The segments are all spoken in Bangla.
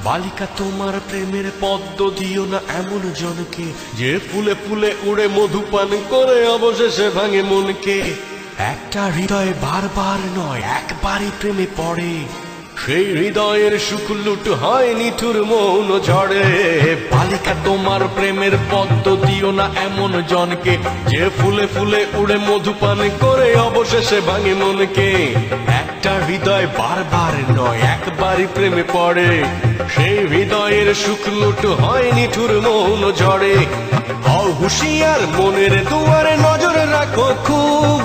বালিকা তোমার প্রেমের পদ্ম দিও না এমন জনকে, যে ফুলে ফুলে উড়ে মধু পান করে অবশেষে ভাঙে মনকে। একটা হৃদয় বারবার নয় একবারই প্রেমে পড়ে, সেই হৃদয়ের সুখ লুট হয় নিঠুর মৌন ঝড়ে। বালিকা তোমার প্রেমের পদ্ম দিও না এমন জনকে, যে ফুলে ফুলে উড়ে মধু পান করে অবশেষে ভাঙে মনকে। একটা হৃদয় বারবার নয় একবারই প্রেমে পড়ে, সেই হৃদয়ের সুখ লুট হয় নিঠুর মৌন ঝড়ে। হও হুঁশিয়ার মনের দুয়ারে নজর রাখো খুব,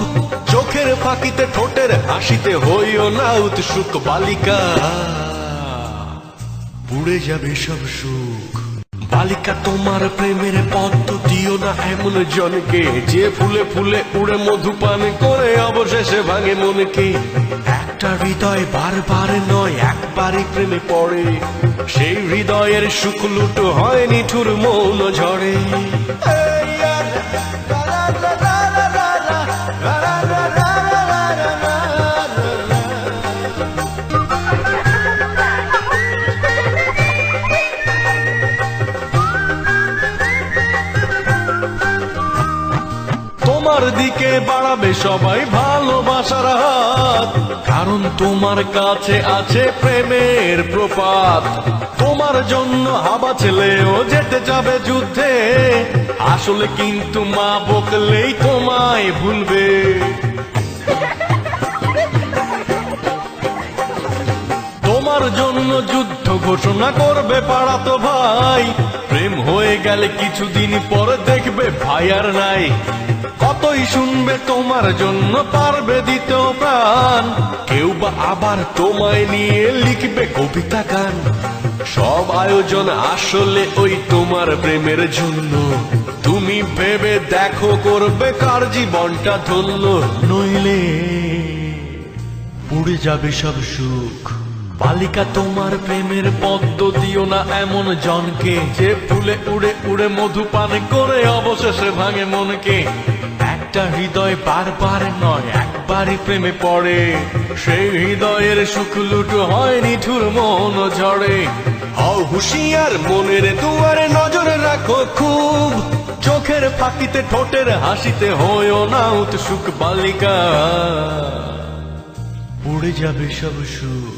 চোখের ফাঁকিতে ঠোঁটের হাসিতে হইও না উৎসুক। বালিকা পুড়ে যাবে সব সুখ। বালিকা তোমার প্রেমের পদ্ম দিও না এমন জনকে, যে ফুলে ফুলে উড়ে মধু পান করে অবশেষে ভাঙে মনকে। একটা হৃদয় বারবার নয় একবারই প্রেমে পড়ে, সেই হৃদয়ের সুখ লুট হয় নিঠুর মৌন ঝড়ে। তোমার দিকে বাড়াবে সবাই ভালোবাসার হাত, কারণ তোমার কাছে আছে প্রেমের প্রপাত। তোমার জন্য হাবা ছেলেও যেতে যাবে যুদ্ধে, আসলে কিন্তু মা বকলেই তোমায় ভুলবে। তোমার জন্য যুদ্ধ ঘোষণা করবে পাড়াতো ভাই, প্রেম হয়ে গেলে কিছুদিন পর দেখবে ভাই আর নাই। কতই শুনবে তোমার জন্য পারবে দিতেও প্রাণ, কেউ বা আবার তোমায় নিয়ে লিখবে কবিতা গান। সব আয়োজন আসলে ওই তোমার প্রেমের জন্য, তুমি ভেবে দেখো করবে কার জীবনটা ধন্য। নইলে পুড়ে যাবে সব সুখ। বালিকা তোমার প্রেমের পদ্ম দিও না এমন জনকে, যে ফুলে উড়ে উড়ে মধু পান করে অবশেষে ভাঙে মনকে। একটা হৃদয় বারবার নয় একবারই প্রেমে পড়ে, সেই হৃদয়ের সুখ লুট হয় নিঠুর মৌন ঝড়ে। হও হুঁশিয়ার মনের দুয়ারে নজর রাখো খুব, চোখের ফাঁকিতে ঠোঁটের হাসিতে হইও না উৎসুক। বালিকা পুড়ে যাবে সব সুখ।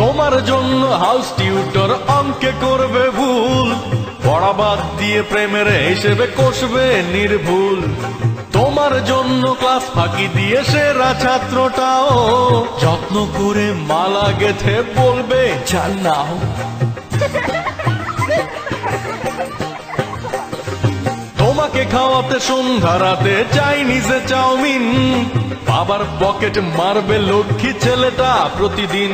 তোমার জন্য হাউস টিউটর অঙ্কে করবে ভুল, পড়া বাদ দিয়ে প্রেমের হিসেবে কষবে নির্ভুল। তোমার জন্য ক্লাস ফাঁকি দিয়ে সেরা ছাত্রটাও যত্ন করে মালা গেথে বলবে চাল নাও। তোমাকে খাওয়াতে সন্ধ্যা রাতে চাইনিজে চাউমিন, বাবার পকেট মারবে লক্ষ্মী ছেলেটা প্রতিদিন।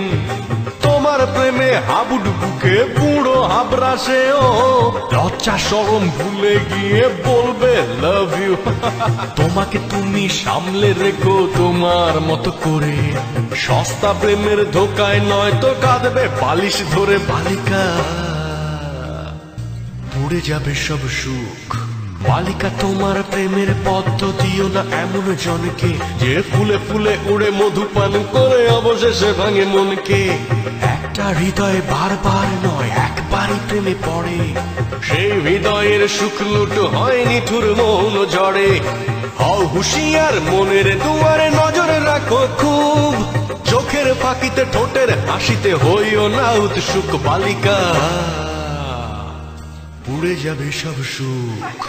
তোমার প্রেমে হাবুডুবুকে বুড়ো হাবরাসেও লজ্জা শরম ভুলে গিয়ে বলবে লাভ ইউ। তোমাকে তুমি সামলে রেখো তোমার মতো করে, সস্তা প্রেমের ধোকায় নয় তো কাঁদবে বালিশ ধরে। বালিকা পুড়ে যাবে সব সুখ। বালিকা তোমার প্রেমের পদ্ম দিও না এমন জনকে, যে ফুলে ফুলে উড়ে মধু পান করে অবশেষে ভাঙে মনকে। একটা হৃদয় বারবার নয় একবারই প্রেমে পড়ে, সেই হৃদয়ের সুখ লুট হয় নিঠুর মৌন ঝড়ে। হও হুঁশিয়ার মনের দুয়ারে নজর রাখো খুব, চোখের ফাঁকিতে ঠোঁটের হাসিতে হইও না উৎসুক। বালিকা পুড়ে যাবে সব সুখ।